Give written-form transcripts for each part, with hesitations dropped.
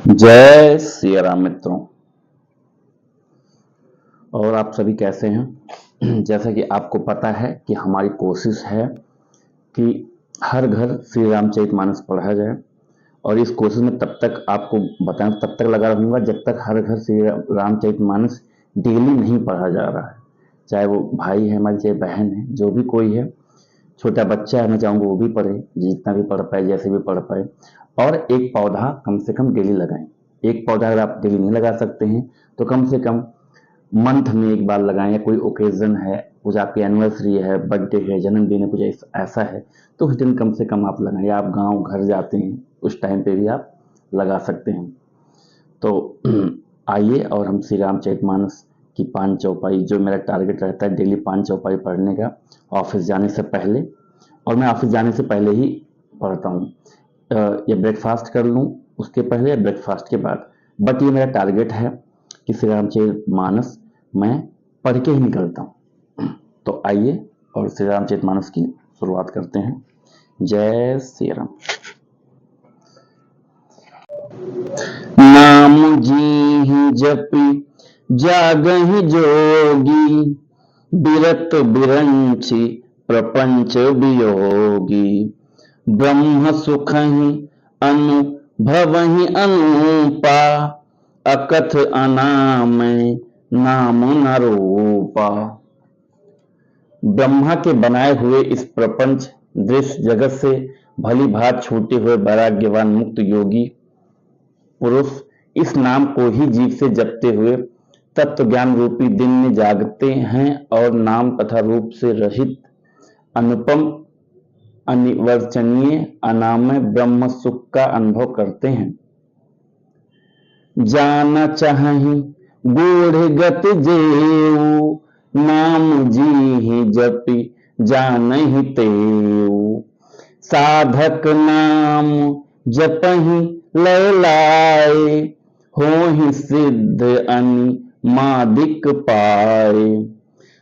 जय सिया राम मित्रों। और आप सभी कैसे हैं? जैसा कि आपको पता है कि हमारी कोशिश है कि हर घर श्री रामचरितमानस पढ़ा जाए, और इस कोशिश में तब तक आपको बताएं, तब तक लगा रहूंगा जब तक हर घर श्री रामचरितमानस डेली नहीं पढ़ा जा रहा है। चाहे वो भाई है हमारी, चाहे बहन है, जो भी कोई है, छोटा बच्चा है, मैं चाहूँगा वो भी पढ़े, जितना भी पढ़ पाए, जैसे भी पढ़ पाए। और एक पौधा कम से कम डेली लगाएं। एक पौधा अगर आप डेली नहीं लगा सकते हैं तो कम से कम मंथ में एक बार लगाएं, या कोई ओकेजन है, कुछ आपकी एनिवर्सरी है, बर्थडे है, जन्मदिन है, कुछ ऐसा है तो उस दिन कम से कम आप लगाएं। या आप गांव घर जाते हैं उस टाइम पे भी आप लगा सकते हैं। तो आइए और हम श्री रामचरितमानस की 5 चौपाई, जो मेरा टारगेट रहता है डेली 5 चौपाई पढ़ने का, ऑफिस जाने से पहले, और मैं ऑफिस जाने से पहले ही पढ़ता हूँ, या ब्रेकफास्ट कर लूँ उसके पहले या ब्रेकफास्ट के बाद, बट ये मेरा टारगेट है कि श्री रामचरितमानस मैं पढ़ के ही निकलता हूँ। तो आइए और श्री रामचरितमानस की शुरुआत करते हैं। जय श्री राम। नाम जी जपि जागहि जोगी, बिरत बिरंचि प्रपंच वियोगी। ब्रह्म सुखहि अनुभवहि अनूपा, अकथ अनामय नाम न रूपा। ब्रह्मा के बनाए हुए इस प्रपंच दृश्य जगत से भली भात छूटे हुए वैराग्यवान मुक्त योगी पुरुष इस नाम को ही जीव से जपते हुए तत्व ज्ञान रूपी दिन में जागते हैं, और नाम तथा रूप से रहित अनुपम अनिवर्चनीय अनामय ब्रह्म सुख का अनुभव करते हैं। जाना चाहि गूढ़ गति जेऊ, नाम जी जपि जानहि तेऊ। साधक नाम जपहि लय लाए, होहि सिद्ध अनिमादिक पाए।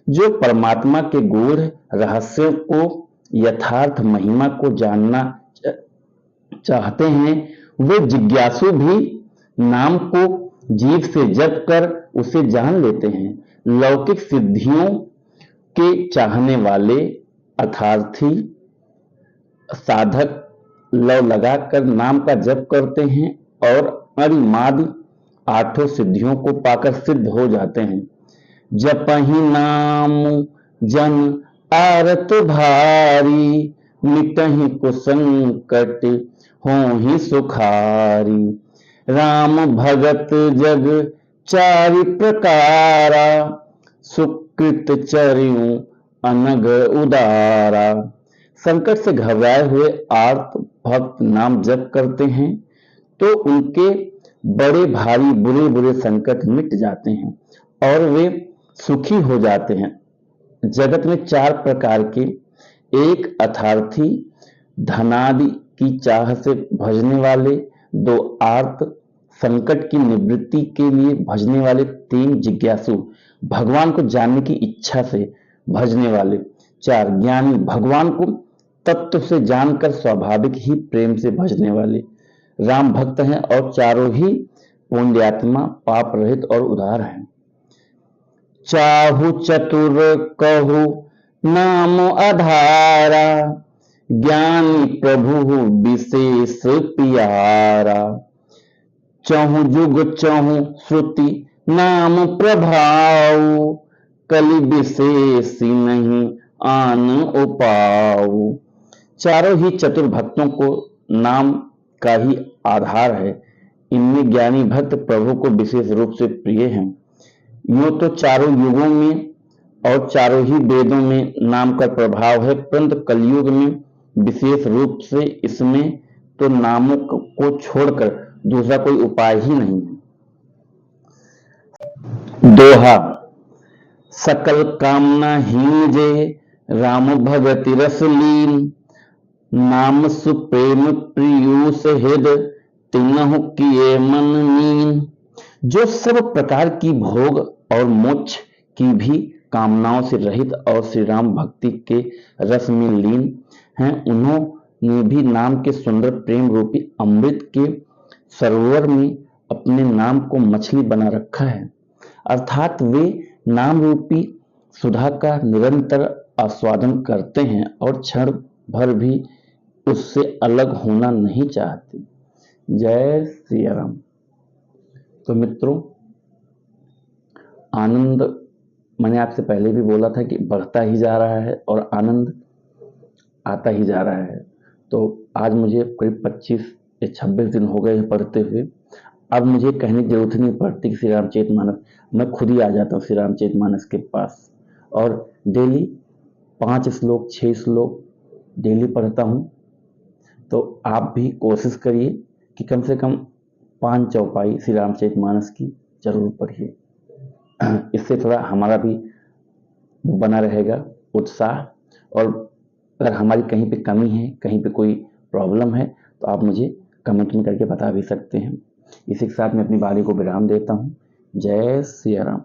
जो परमात्मा के गूढ़ रहस्यों को, यथार्थ महिमा को जानना चाहते हैं, वे जिज्ञासु भी नाम को जीव से जप कर उसे जान लेते हैं। लौकिक सिद्धियों के चाहने वाले अर्थार्थी साधक लव लगाकर नाम का जप करते हैं और अरिमादि आठों सिद्धियों को पाकर सिद्ध हो जाते हैं। जपहि नाम जन आरत भारी, मिटहि कुसंकट होहि सुखारी। राम भगत जग चारि प्रकारा, सुकृत चरियु अनग उदारा। संकट से घबराए हुए आर्त भक्त नाम जप करते हैं तो उनके बड़े भारी बुरे बुरे संकट मिट जाते हैं और वे सुखी हो जाते हैं। जगत में 4 प्रकार के, एक अर्थार्थी धनादि की चाह से भजने वाले, 2 आर्त संकट की निवृत्ति के लिए भजने वाले, 3 जिज्ञासु भगवान को जानने की इच्छा से भजने वाले, 4 ज्ञानी भगवान को तत्व से जानकर स्वाभाविक ही प्रेम से भजने वाले। राम भक्त हैं और चारों ही पुण्यात्मा, पाप रहित और उदार हैं। चाहु चतुर कहु नाम आधारा, ज्ञानी प्रभु विशेष पियारा। चहु जुग चहु श्रुति नाम प्रभाव, कलि विशेष नहीं आन उपाऊ। चारों ही चतुर भक्तों को नाम का ही आधार है। इनमें ज्ञानी भक्त प्रभु को विशेष रूप से प्रिय हैं। यूं तो चारों युगों में और चारों ही वेदों में नाम का प्रभाव है, परंतु कलयुग में विशेष रूप से इसमें तो नामों को छोड़कर दूसरा कोई उपाय ही नहीं है। दोहा। सकल कामना हीन जे, राम भगति रस लीन। नाम सुप्रेम प्रियूष हृद, तिन्हु किए मन मीन। जो सब प्रकार की भोग और मोक्ष की भी कामनाओं से रहित और श्री राम भक्ति के रस में लीन हैं, उन्होंने भी नाम के सुंदर प्रेम रूपी अमृत के सरोवर में अपने नाम को मछली बना रखा है, अर्थात वे नाम रूपी सुधा का निरंतर आस्वादन करते हैं और क्षण भर भी उससे अलग होना नहीं चाहते। जय सिया राम। तो मित्रों, आनंद मैंने आपसे पहले भी बोला था कि बढ़ता ही जा रहा है और आनंद आता ही जा रहा है। तो आज मुझे करीब 25 या 26 दिन हो गए पढ़ते हुए। अब मुझे कहने की जरूरत नहीं पड़ती कि श्री रामचरितमानस, मैं खुद ही आ जाता हूँ श्री रामचरितमानस के पास और डेली 5 श्लोक 6 श्लोक डेली पढ़ता हूँ। तो आप भी कोशिश करिए कि कम से कम 5 चौपाई श्री रामचरितमानस की जरूर पढ़िए। इससे थोड़ा हमारा भी बना रहेगा उत्साह, और अगर हमारी कहीं पे कमी है, कहीं पे कोई प्रॉब्लम है, तो आप मुझे कमेंट में करके बता भी सकते हैं। इसी के साथ मैं अपनी वाणी को विराम देता हूँ। जय सिया राम।